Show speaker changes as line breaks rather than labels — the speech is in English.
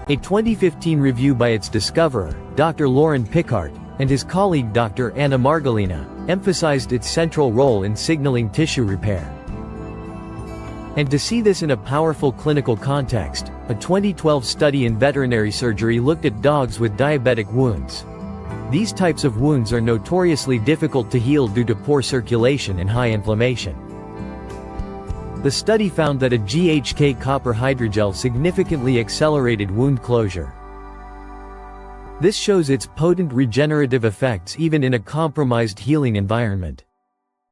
A 2015 review by its discoverer, Dr. Lauren Pickart, and his colleague Dr. Anna Margolina, emphasized its central role in signaling tissue repair. And to see this in a powerful clinical context, a 2012 study in veterinary surgery looked at dogs with diabetic wounds. These types of wounds are notoriously difficult to heal due to poor circulation and high inflammation. The study found that a GHK copper hydrogel significantly accelerated wound closure. This shows its potent regenerative effects even in a compromised healing environment.